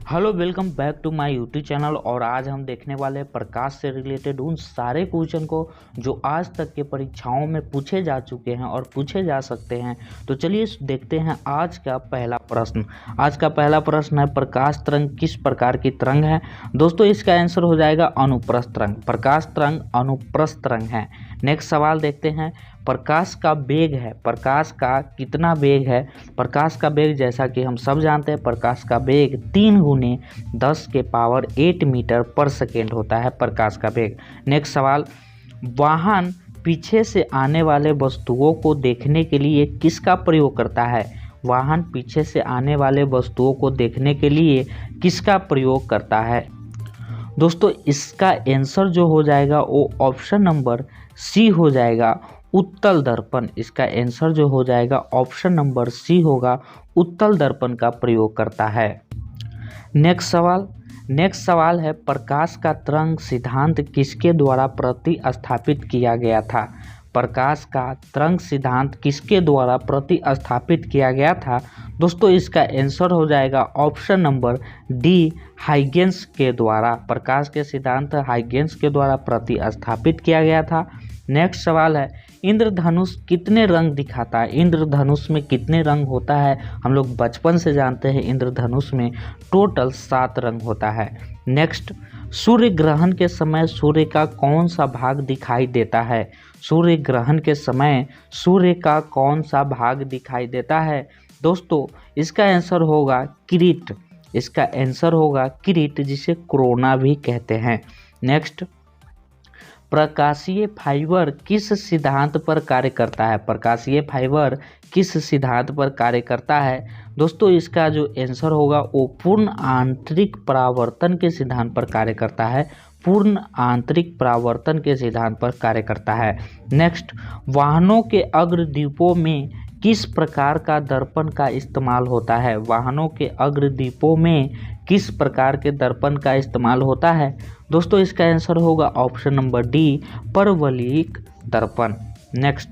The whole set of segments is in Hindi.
Hello, welcome back to my YouTube channel. और आज हम देखने वाले हैं प्रकाश से रिलेटेड उन सारे क्वेश्चन को जो आज तक के परीक्षाओं में पूछे जा चुके हैं और पूछे जा सकते हैं। तो चलिए देखते हैं आज का पहला प्रश्न। आज का पहला प्रश्न है, प्रकाश तरंग किस प्रकार की तरंग है। दोस्तों इसका आंसर हो जाएगा अनुप्रस्थ तरंग। प्रकाश तरंग अनुप्रस्थ तरंग है। नेक्स्ट सवाल देखते हैं, प्रकाश का वेग है, प्रकाश का कितना वेग है। प्रकाश का वेग जैसा कि हम सब जानते हैं, प्रकाश का वेग 3 गुने 10 के पावर 8 मीटर पर सेकेंड होता है प्रकाश का वेग। नेक्स्ट सवाल, वाहन पीछे से आने वाले वस्तुओं को देखने के लिए किसका प्रयोग करता है। वाहन पीछे से आने वाले वस्तुओं को देखने के लिए किसका प्रयोग करता है। दोस्तों इसका आंसर जो हो जाएगा वो ऑप्शन नंबर सी हो जाएगा, उत्तल दर्पण। इसका आंसर जो हो जाएगा ऑप्शन नंबर सी होगा, उत्तल दर्पण का प्रयोग करता है। नेक्स्ट सवाल है, प्रकाश का तरंग सिद्धांत किसके द्वारा प्रतिस्थापित किया गया था। प्रकाश का तरंग सिद्धांत किसके द्वारा प्रतिस्थापित किया गया था। दोस्तों इसका आंसर हो जाएगा ऑप्शन नंबर डी, हाइगेंस के द्वारा। प्रकाश के सिद्धांत हाइगेंस के द्वारा प्रतिस्थापित किया गया था। नेक्स्ट सवाल है, इंद्रधनुष कितने रंग दिखाता है। इंद्रधनुष में कितने रंग होता है, हम लोग बचपन से जानते हैं इंद्रधनुष में टोटल 7 रंग होता है। नेक्स्ट, सूर्य ग्रहण के समय सूर्य का कौन सा भाग दिखाई देता है। सूर्य ग्रहण के समय सूर्य का कौन सा भाग दिखाई देता है। दोस्तों इसका आंसर होगा किरीट। इसका आंसर होगा किरीट, जिसे कोरोना भी कहते हैं। नेक्स्ट, प्रकाशीय फाइबर किस सिद्धांत पर कार्य करता है। प्रकाशीय फाइबर किस सिद्धांत पर कार्य करता है। दोस्तों इसका जो आंसर होगा वो पूर्ण आंतरिक परावर्तन के सिद्धांत पर कार्य करता है। पूर्ण आंतरिक परावर्तन के सिद्धांत पर कार्य करता है। नेक्स्ट, वाहनों के अग्रदीपों में किस प्रकार का दर्पण का इस्तेमाल होता है। वाहनों के अग्रदीपों में किस प्रकार के दर्पण का इस्तेमाल होता है। दोस्तों इसका आंसर होगा ऑप्शन नंबर डी, परवलयिक दर्पण। नेक्स्ट,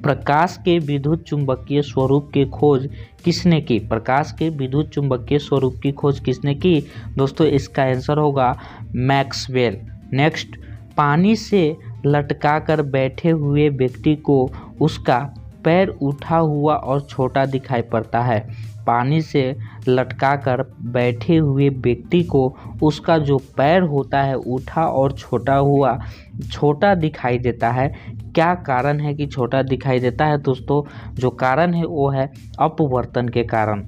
प्रकाश के विद्युत चुंबकीय स्वरूप की खोज किसने की। प्रकाश के विद्युत चुंबकीय स्वरूप की खोज किसने की। दोस्तों इसका आंसर होगा मैक्सवेल। नेक्स्ट, पानी से लटकाकर बैठे हुए व्यक्ति को उसका पैर उठा हुआ और छोटा दिखाई पड़ता है। पानी से लटकाकर बैठे हुए व्यक्ति को उसका जो पैर होता है उठा और छोटा दिखाई देता है। क्या कारण है कि छोटा दिखाई देता है। दोस्तों जो कारण है वो है अपवर्तन के कारण।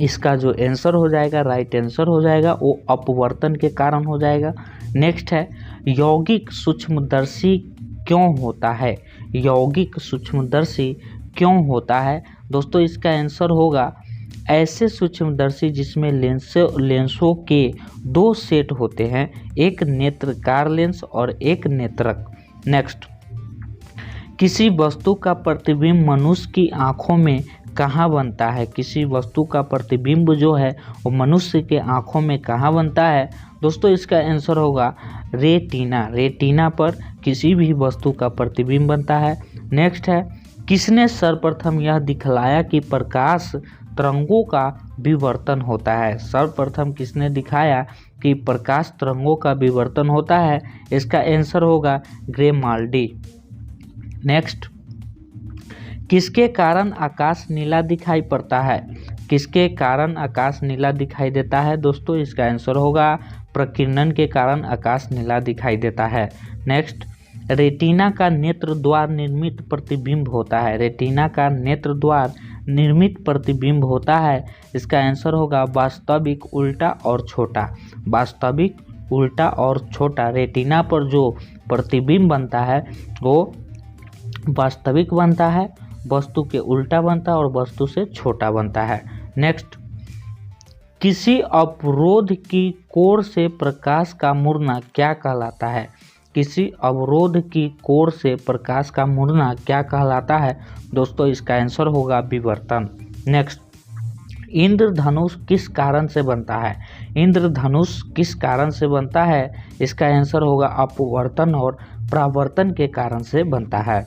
इसका जो आंसर हो जाएगा, राइट आंसर हो जाएगा, वो अपवर्तन के कारण हो जाएगा। नेक्स्ट है, यौगिक सूक्ष्मदर्शी क्यों होता है। यौगिक सूक्ष्मदर्शी क्यों होता है। दोस्तों इसका आंसर होगा ऐसे सूक्ष्मदर्शी जिसमें लेंसों के 2 सेट होते हैं, एक नेत्रकार लेंस और एक नेत्रक। नेक्स्ट, किसी वस्तु का प्रतिबिंब मनुष्य की आंखों में कहाँ बनता है। किसी वस्तु का प्रतिबिंब जो है वो मनुष्य के आंखों में कहाँ बनता है। दोस्तों इसका आंसर होगा रेटिना। रेटिना पर किसी भी वस्तु का प्रतिबिंब बनता है। नेक्स्ट है, किसने सर्वप्रथम यह दिखलाया कि प्रकाश तरंगों का विवर्तन होता है। सर्वप्रथम किसने दिखाया कि प्रकाश तरंगों का विवर्तन होता है। इसका आंसर होगा ग्रेमाल्डी। नेक्स्ट, किसके कारण आकाश नीला दिखाई पड़ता है। किसके कारण आकाश नीला दिखाई देता है। दोस्तों इसका आंसर होगा प्रकीर्णन के कारण आकाश नीला दिखाई देता है। नेक्स्ट, रेटिना का नेत्र द्वार निर्मित प्रतिबिंब होता है। रेटिना का नेत्र द्वार निर्मित प्रतिबिंब होता है। इसका आंसर होगा वास्तविक, उल्टा और छोटा। वास्तविक, उल्टा और छोटा। रेटिना पर जो प्रतिबिंब बनता है वो वास्तविक बनता है, वस्तु के उल्टा बनता है और वस्तु से छोटा बनता है। नेक्स्ट, किसी अवरोध की कोर से प्रकाश का मुड़ना क्या कहलाता है। किसी अवरोध की कोर से प्रकाश का मुड़ना क्या कहलाता है। दोस्तों इसका आंसर होगा विवर्तन। नेक्स्ट, इंद्रधनुष किस कारण से बनता है। इंद्रधनुष किस कारण से बनता है। इसका आंसर होगा अपवर्तन और परावर्तन के कारण से बनता है।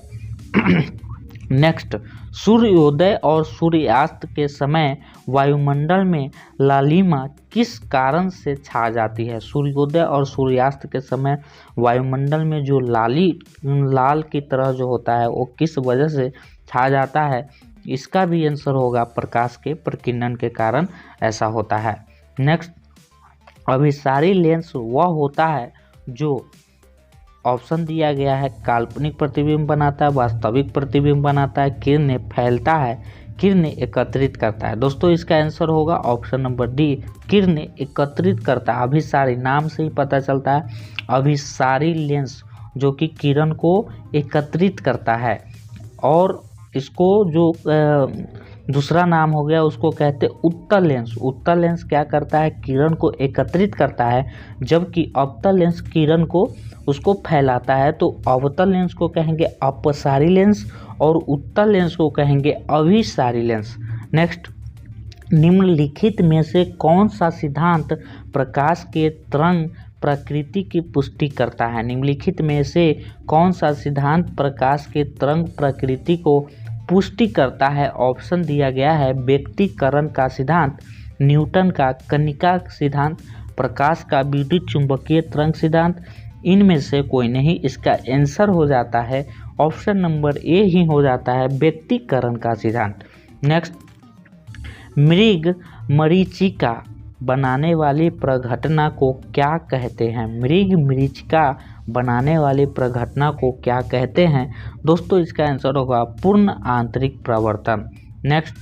नेक्स्ट, सूर्योदय और सूर्यास्त के समय वायुमंडल में लालिमा किस कारण से छा जाती है? सूर्योदय और सूर्यास्त के समय वायुमंडल में जो लाल की तरह जो होता है वो किस वजह से छा जाता है? इसका भी आंसर होगा प्रकाश के प्रकीर्णन के कारण ऐसा होता है। नेक्स्ट, अभिसारी लेंस वह होता है जो ऑप्शन दिया गया है काल्पनिक प्रतिबिंब बनाता है, वास्तविक प्रतिबिंब बनाता है, किरणें फैलता है, किरणें एकत्रित करता है। दोस्तों इसका आंसर होगा ऑप्शन नंबर डी, किरणें एकत्रित करता है। अभिसारी नाम से ही पता चलता है, अभिसारी लेंस जो कि किरण को एकत्रित करता है। और इसको जो दूसरा नाम हो गया उसको कहते हैं उत्तल लेंस। उत्तल लेंस क्या करता है? किरण को एकत्रित करता है, जबकि अवतल लेंस किरण को उसको फैलाता है। तो अवतल लेंस को कहेंगे अपसारी लेंस और उत्तल लेंस को कहेंगे अभिसारी लेंस। नेक्स्ट, निम्नलिखित में से कौन सा सिद्धांत प्रकाश के तरंग प्रकृति की पुष्टि करता है? निम्नलिखित में से कौन सा सिद्धांत प्रकाश के तरंग प्रकृति को पुष्टि करता है? ऑप्शन दिया गया है व्यक्तीकरण का सिद्धांत, न्यूटन का कणिका सिद्धांत, प्रकाश का विद्युत चुंबकीय तरंग सिद्धांत, इनमें से कोई नहीं। इसका आंसर हो जाता है ऑप्शन नंबर ए ही हो जाता है व्यक्तीकरण का सिद्धांत। नेक्स्ट, मृग मरीचिका बनाने वाली प्रघटना को क्या कहते हैं? मृग मरीचिका बनाने वाली प्रघटना को क्या कहते हैं? दोस्तों इसका आंसर होगा पूर्ण आंतरिक प्रवर्तन। नेक्स्ट,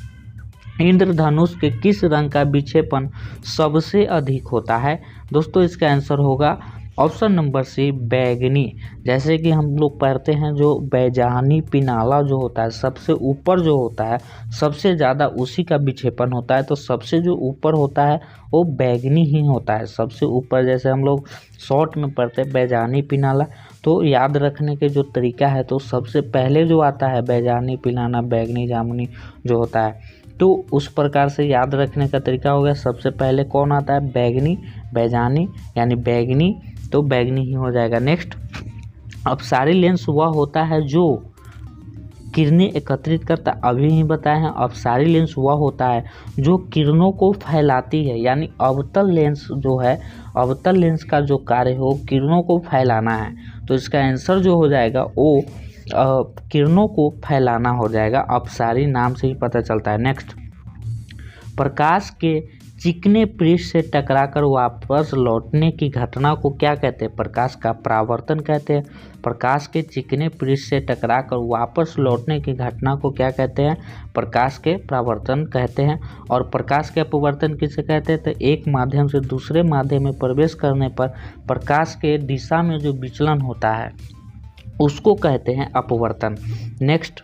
इंद्रधनुष के किस रंग का विक्षेपण सबसे अधिक होता है? दोस्तों इसका आंसर होगा ऑप्शन नंबर सी बैगनी। जैसे कि हम लोग पढ़ते हैं जो बैजानी पिनाला जो होता है सबसे ऊपर जो होता है सबसे ज़्यादा उसी का विक्षेपण होता है। तो सबसे जो ऊपर होता है वो बैगनी ही होता है सबसे ऊपर। जैसे हम लोग शॉर्ट में पढ़ते हैं बैजानी पिनाला, तो याद रखने के जो तरीका है तो सबसे पहले जो आता है बैजानी पिनाला बैगनी जामुनी जो होता है, तो उस प्रकार से याद रखने का तरीका हो गया सबसे पहले कौन आता है? बैगनी, बैजानी यानी बैगनी, तो बैगनी ही हो जाएगा। नेक्स्ट, अपसारी लेंस वह होता है जो किरणें एकत्रित करता, अभी ही बताए हैं अपसारी लेंस वह होता है जो किरणों को फैलाती है। यानी अवतल लेंस जो है, अवतल लेंस का जो कार्य हो किरणों को फैलाना है। तो इसका आंसर जो हो जाएगा वो किरणों को फैलाना हो जाएगा, अपसारी नाम से ही पता चलता है। नेक्स्ट, प्रकाश के चिकने पृष्ठ से टकराकर वापस लौटने की घटना को क्या कहते हैं? प्रकाश का परावर्तन कहते हैं। प्रकाश के चिकने पृष्ठ से टकराकर वापस लौटने की घटना को क्या कहते हैं? प्रकाश के परावर्तन कहते हैं। और प्रकाश के अपवर्तन किसे कहते हैं? तो एक माध्यम से दूसरे माध्यम में प्रवेश करने पर प्रकाश के दिशा में जो विचलन होता है उसको कहते हैं अपवर्तन। नेक्स्ट,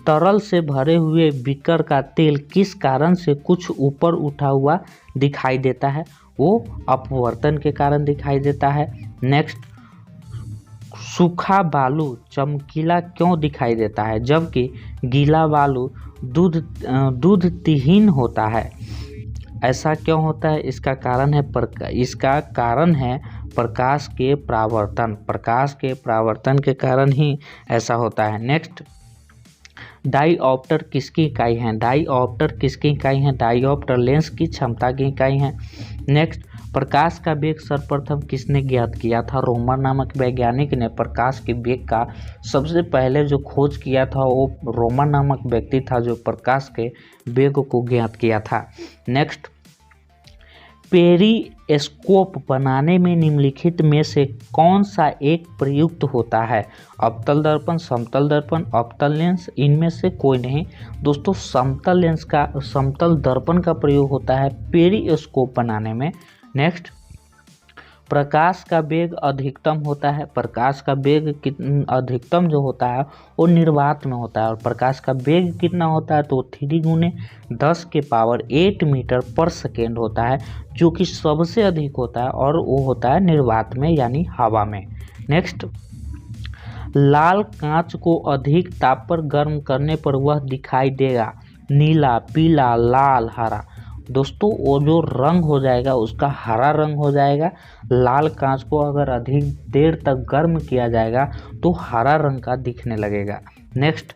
तरल से भरे हुए बीकर का तेल किस कारण से कुछ ऊपर उठा हुआ दिखाई देता है? वो अपवर्तन के कारण दिखाई देता है। नेक्स्ट, सूखा बालू चमकीला क्यों दिखाई देता है जबकि गीला बालू दूधहीन होता है? ऐसा क्यों होता है? इसका कारण है प्रकाश के परावर्तन। प्रकाश के परावर्तन के कारण ही ऐसा होता है। नेक्स्ट, डाईऑप्टर किसकी इकाई है? डाईऑप्टर किसकी इकाई है? डाईऑप्टर लेंस की क्षमता की इकाई है। नेक्स्ट, प्रकाश का वेग सर्वप्रथम किसने ज्ञात किया था? रोमर नामक वैज्ञानिक ने प्रकाश के वेग का सबसे पहले जो खोज किया था वो रोमर नामक व्यक्ति था जो प्रकाश के वेग को ज्ञात किया था। नेक्स्ट, पेरिस्कोप बनाने में निम्नलिखित में से कौन सा एक प्रयुक्त होता है? अवतल दर्पण, समतल दर्पण, अवतल लेंस, इनमें से कोई नहीं। दोस्तों समतल दर्पण का प्रयोग होता है पेरिस्कोप बनाने में। नेक्स्ट, प्रकाश का वेग अधिकतम होता है। प्रकाश का वेग अधिकतम जो होता है वो निर्वात में होता है। और प्रकाश का वेग कितना होता है? तो 3 × 10⁸ मीटर पर सेकेंड होता है जो कि सबसे अधिक होता है और वो होता है निर्वात में यानी हवा में। नेक्स्ट, लाल कांच को अधिक ताप पर गर्म करने पर वह दिखाई देगा नीला, पीला, लाल, हरा। दोस्तों वो जो रंग हो जाएगा उसका हरा रंग हो जाएगा। लाल कांच को अगर अधिक देर तक गर्म किया जाएगा तो हरा रंग का दिखने लगेगा। नेक्स्ट,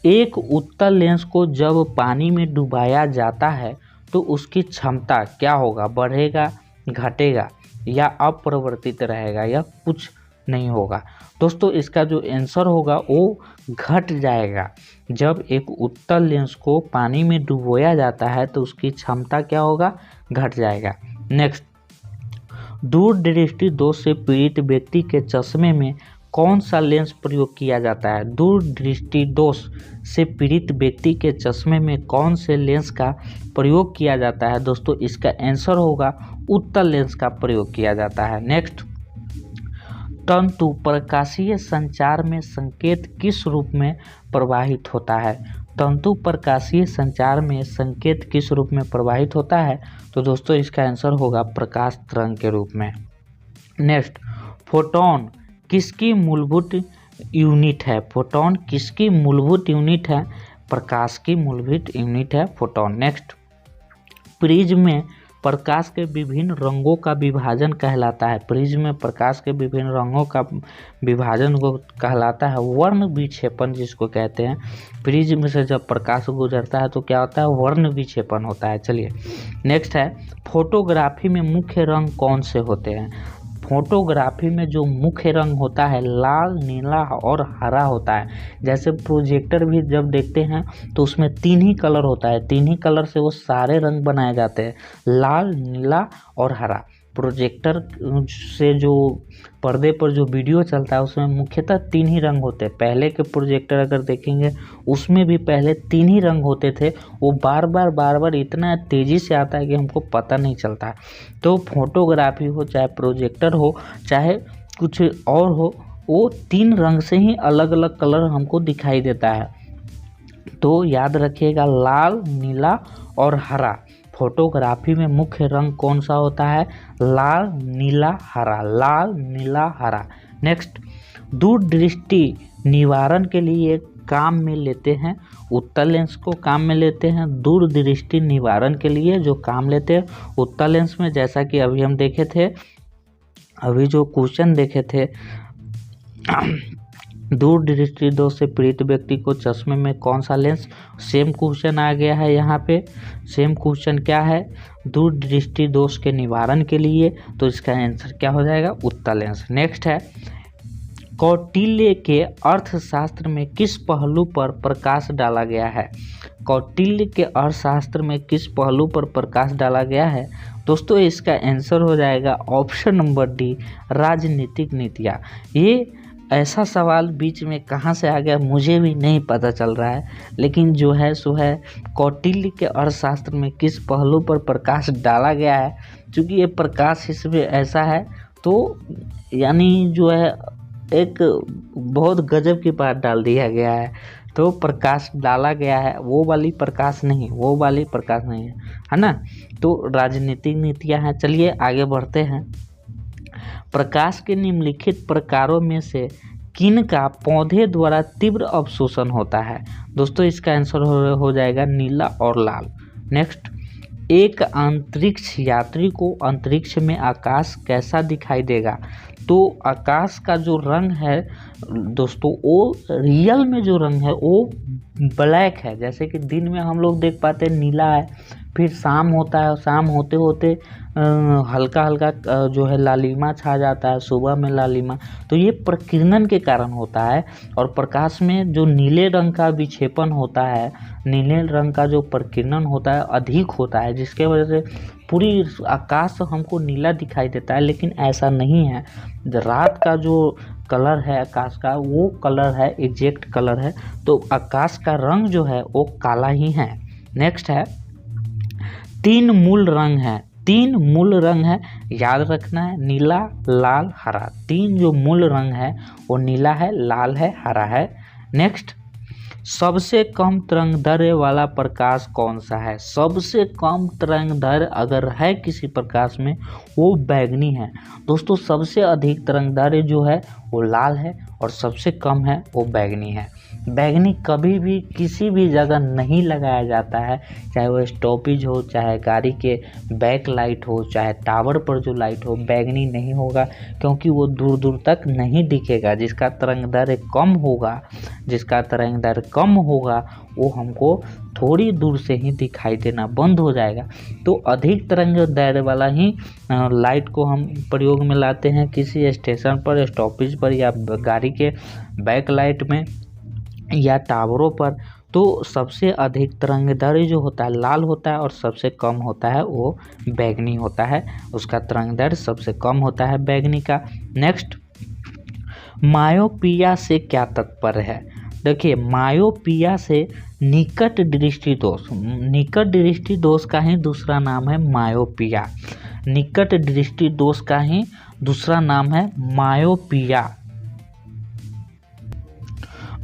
एक उत्तल लेंस को जब पानी में डुबाया जाता है तो उसकी क्षमता क्या होगा, बढ़ेगा, घटेगा या अपरिवर्तित रहेगा या कुछ नहीं होगा। दोस्तों इसका जो आंसर होगा वो घट जाएगा। जब एक उत्तल लेंस को पानी में डुबोया जाता है तो उसकी क्षमता क्या होगा, घट जाएगा। नेक्स्ट, दूर दृष्टि दोष से पीड़ित व्यक्ति के चश्मे में कौन सा लेंस प्रयोग किया जाता है। दूर दृष्टि दोष से पीड़ित व्यक्ति के चश्मे में कौन से लेंस का प्रयोग किया जाता है। दोस्तों इसका आंसर होगा उत्तल लेंस का प्रयोग किया जाता है। नेक्स्ट, तंतु प्रकाशीय संचार में संकेत किस रूप में प्रवाहित होता है। तंतु प्रकाशीय संचार में संकेत किस रूप में प्रवाहित होता है। तो दोस्तों इसका आंसर होगा प्रकाश तरंग के रूप में। नेक्स्ट, फोटोन किसकी मूलभूत यूनिट है। फोटोन किसकी मूलभूत यूनिट है, प्रकाश की मूलभूत यूनिट है फोटोन। नेक्स्ट, प्रिज्म में प्रकाश के विभिन्न रंगों का विभाजन कहलाता है। प्रिज्म में प्रकाश के विभिन्न रंगों का विभाजन को कहलाता है वर्ण विक्षेपण, जिसको कहते हैं। प्रिज्म से जब प्रकाश गुजरता है तो क्या होता है, वर्ण विक्षेपण होता है। चलिए नेक्स्ट है, फोटोग्राफी में मुख्य रंग कौन से होते हैं। फोटोग्राफी में जो मुख्य रंग होता है लाल, नीला और हरा होता है। जैसे प्रोजेक्टर भी जब देखते हैं तो उसमें 3 ही कलर होता है, 3 ही कलर से वो सारे रंग बनाए जाते हैं, लाल, नीला और हरा। प्रोजेक्टर से जो पर्दे पर जो वीडियो चलता है उसमें मुख्यतः 3 ही रंग होते हैं। पहले के प्रोजेक्टर अगर देखेंगे उसमें भी पहले 3 ही रंग होते थे, वो बार बार इतना तेज़ी से आता है कि हमको पता नहीं चलता। तो फोटोग्राफी हो, चाहे प्रोजेक्टर हो, चाहे कुछ और हो, वो 3 रंग से ही अलग अलग कलर हमको दिखाई देता है। तो याद रखिएगा लाल, नीला और हरा। फोटोग्राफी में मुख्य रंग कौन सा होता है, लाल, नीला, हरा, लाल, नीला, हरा। नेक्स्ट, दूर दृष्टि निवारण के लिए काम में लेते हैं, उत्तल लेंस को काम में लेते हैं। दूर दृष्टि निवारण के लिए जो काम लेते हैं उत्तल लेंस में, जैसा कि अभी हम देखे थे, अभी जो क्वेश्चन देखे थे, दूर दृष्टि दोष से पीड़ित व्यक्ति को चश्मे में कौन सा लेंस, सेम क्वेश्चन आ गया है यहाँ पे। सेम क्वेश्चन क्या है, दूर दृष्टि दोष के निवारण के लिए, तो इसका आंसर क्या हो जाएगा, उत्तल लेंस। नेक्स्ट है, कौटिल्य के अर्थशास्त्र में किस पहलू पर प्रकाश डाला गया है। कौटिल्य के अर्थशास्त्र में किस पहलू पर प्रकाश डाला गया है। दोस्तों इसका आंसर हो जाएगा ऑप्शन नंबर डी, राजनीतिक नीतियाँ। ये ऐसा सवाल बीच में कहाँ से आ गया मुझे भी नहीं पता चल रहा है, लेकिन जो है सो है कौटिल्य के अर्थशास्त्र में किस पहलू पर प्रकाश डाला गया है। क्योंकि ये प्रकाश इसमें ऐसा है तो यानी जो है एक बहुत गजब की बात डाल दिया गया है। तो प्रकाश डाला गया है वो वाली प्रकाश नहीं, वो वाली प्रकाश नहीं है ना। तो राजनीतिक नीतियाँ हैं। चलिए आगे बढ़ते हैं। प्रकाश के निम्नलिखित प्रकारों में से किन का पौधे द्वारा तीव्र अवशोषण होता है। दोस्तों इसका आंसर हो जाएगा नीला और लाल। नेक्स्ट, एक अंतरिक्ष यात्री को अंतरिक्ष में आकाश कैसा दिखाई देगा। तो आकाश का जो रंग है दोस्तों, वो रियल में जो रंग है वो ब्लैक है। जैसे कि दिन में हम लोग देख पाते हैं नीला है, फिर शाम होता है, शाम होते होते हल्का हल्का जो है लालिमा छा जाता है, सुबह में लालिमा। तो ये प्रकीर्णन के कारण होता है। और प्रकाश में जो नीले रंग का विक्षेपण होता है, नीले रंग का जो प्रकीर्णन होता है अधिक होता है, जिसके वजह से पूरी आकाश हमको नीला दिखाई देता है। लेकिन ऐसा नहीं है, रात का जो कलर है आकाश का वो कलर है, एग्जैक्ट कलर है। तो आकाश का रंग जो है वो काला ही है। नेक्स्ट है, 3 मूल रंग है, 3 मूल रंग है, याद रखना है, नीला, लाल, हरा। 3 जो मूल रंग है वो नीला है, लाल है, हरा है। नेक्स्ट, सबसे कम तरंगदैर्घ्य वाला प्रकाश कौन सा है। सबसे कम तरंगदैर्घ्य अगर है किसी प्रकाश में वो बैगनी है। दोस्तों सबसे अधिक तरंगदैर्घ्य जो है वो लाल है और सबसे कम है वो बैगनी है। बैगनी कभी भी किसी भी जगह नहीं लगाया जाता है, चाहे वो स्टॉपेज हो, चाहे गाड़ी के बैक लाइट हो, चाहे टावर पर जो लाइट हो, बैगनी नहीं होगा क्योंकि वो दूर दूर तक नहीं दिखेगा। जिसका तरंगदैर्घ्य कम होगा वो हमको थोड़ी दूर से ही दिखाई देना बंद हो जाएगा। तो अधिक तरंगदैर्घ्य वाला ही लाइट को हम प्रयोग में लाते हैं किसी स्टेशन पर, स्टॉपेज पर, या गाड़ी के बैक लाइट में, या टावरों पर। तो सबसे अधिक तरंगदैर्घ्य जो होता है लाल होता है और सबसे कम होता है वो बैगनी होता है। उसका तरंगदैर्घ्य सबसे कम होता है बैगनी का। नेक्स्ट, मायोपिया से क्या तात्पर्य है? देखिए, मायोपिया से निकट दृष्टि दोष। निकट दृष्टि दोष का ही दूसरा नाम है मायोपिया। निकट दृष्टि दोष का ही दूसरा नाम है मायोपिया।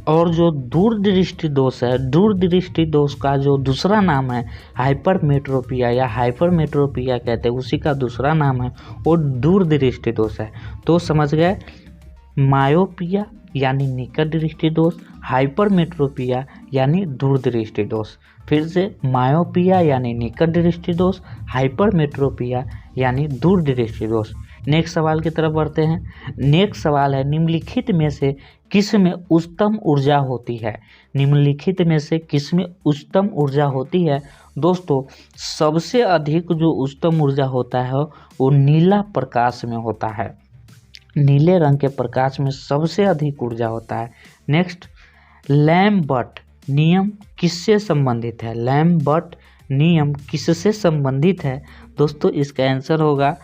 और जो दूरदृष्टि दोष है, दूरदृष्टि दोष का जो दूसरा नाम है हाइपरमेट्रोपिया या हाइपरमेट्रोपिया कहते हैं, उसी का दूसरा नाम है वो दूरदृष्टि दोष है। तो समझ गए, मायोपिया यानी निकट दृष्टि दोष, हाइपरमेट्रोपिया यानी दूरदृष्टि दोष। फिर से, मायोपिया यानी निकट दृष्टि दोष, हाइपरमेट्रोपिया यानी दूरदृष्टि दोष। नेक्स्ट सवाल की तरफ बढ़ते हैं। नेक्स्ट सवाल है, निम्नलिखित में से किस में उच्चतम ऊर्जा होती है? निम्नलिखित में से किस में उच्चतम ऊर्जा होती है? दोस्तों, सबसे अधिक जो उच्चतम ऊर्जा होता है वो नीला प्रकाश में होता है। नीले रंग के प्रकाश में सबसे अधिक ऊर्जा होता है। नेक्स्ट, लैम्बर्ट नियम किससे संबंधित है? लैम्बर्ट नियम किससे संबंधित है? दोस्तों, इसका आंसर होगा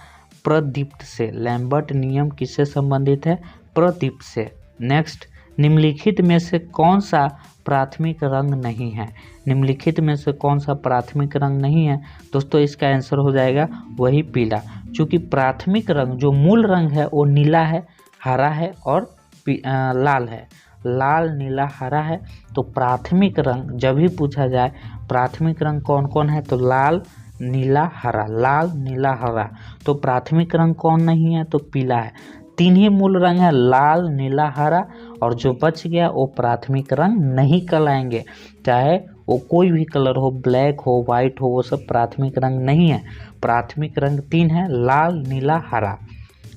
प्रदीप्त से। लैम्बर्ट नियम किससे संबंधित है? प्रदीप्त से। नेक्स्ट, निम्नलिखित में से कौन सा प्राथमिक रंग नहीं है? निम्नलिखित में से कौन सा प्राथमिक रंग नहीं है? दोस्तों, इसका आंसर हो जाएगा वही पीला। चूँकि प्राथमिक रंग जो मूल रंग है वो नीला है, हरा है और लाल है। लाल, नीला, हरा है। तो प्राथमिक रंग जब भी पूछा जाए प्राथमिक रंग कौन कौन है, तो लाल, नीला, हरा। लाल, नीला, हरा। तो प्राथमिक रंग कौन नहीं है? तो पीला है। तीन ही मूल रंग है, लाल, नीला, हरा, और जो बच गया वो प्राथमिक रंग नहीं कहलाएंगे। चाहे वो कोई भी कलर हो, ब्लैक हो, वाइट हो, वो सब प्राथमिक रंग नहीं है। प्राथमिक रंग तीन है, लाल, नीला, हरा।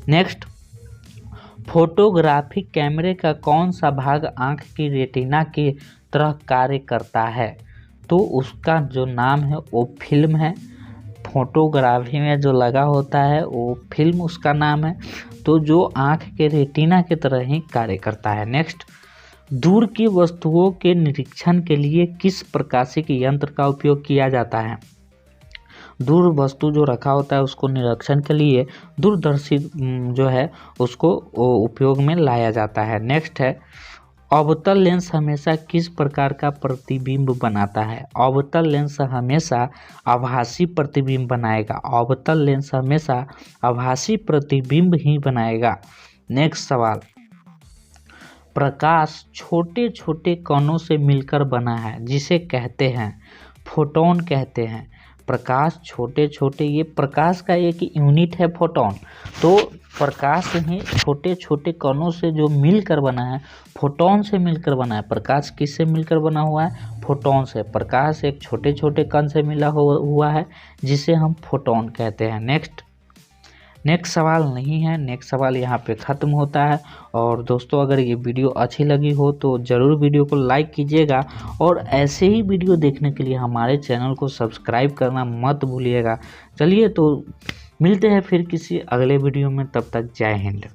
नेक्स्ट, फोटोग्राफिक कैमरे का कौन सा भाग आँख की रेटिना की तरह कार्य करता है? तो उसका जो नाम है वो फिल्म है। फोटोग्राफी में जो लगा होता है वो फिल्म उसका नाम है। तो जो आँख के रेटिना की तरह ही कार्य करता है। नेक्स्ट, दूर की वस्तुओं के निरीक्षण के लिए किस प्रकाशिक यंत्र का उपयोग किया जाता है? दूर वस्तु जो रखा होता है उसको निरीक्षण के लिए दूरदर्शी जो है उसको उपयोग में लाया जाता है। नेक्स्ट है, अवतल लेंस हमेशा किस प्रकार का प्रतिबिंब बनाता है? अवतल लेंस हमेशा आभासी प्रतिबिंब बनाएगा। अवतल लेंस हमेशा आभासी प्रतिबिंब ही बनाएगा। नेक्स्ट सवाल, प्रकाश छोटे छोटे कणों से मिलकर बना है जिसे कहते हैं फोटोन कहते हैं। प्रकाश छोटे छोटे, ये प्रकाश का एक यूनिट है फोटोन। तो प्रकाश ही छोटे छोटे कणों से जो मिलकर बना है, फोटोन से मिलकर बना है। प्रकाश किससे मिलकर बना हुआ है? फोटोन से। प्रकाश एक छोटे छोटे कण से मिला हुआ है जिसे हम फोटोन कहते हैं। नेक्स्ट सवाल नहीं है। नेक्स्ट सवाल यहाँ पे ख़त्म होता है। और दोस्तों, अगर ये वीडियो अच्छी लगी हो तो ज़रूर वीडियो को लाइक कीजिएगा और ऐसे ही वीडियो देखने के लिए हमारे चैनल को सब्सक्राइब करना मत भूलिएगा। चलिए, तो मिलते हैं फिर किसी अगले वीडियो में। तब तक जय हिंद।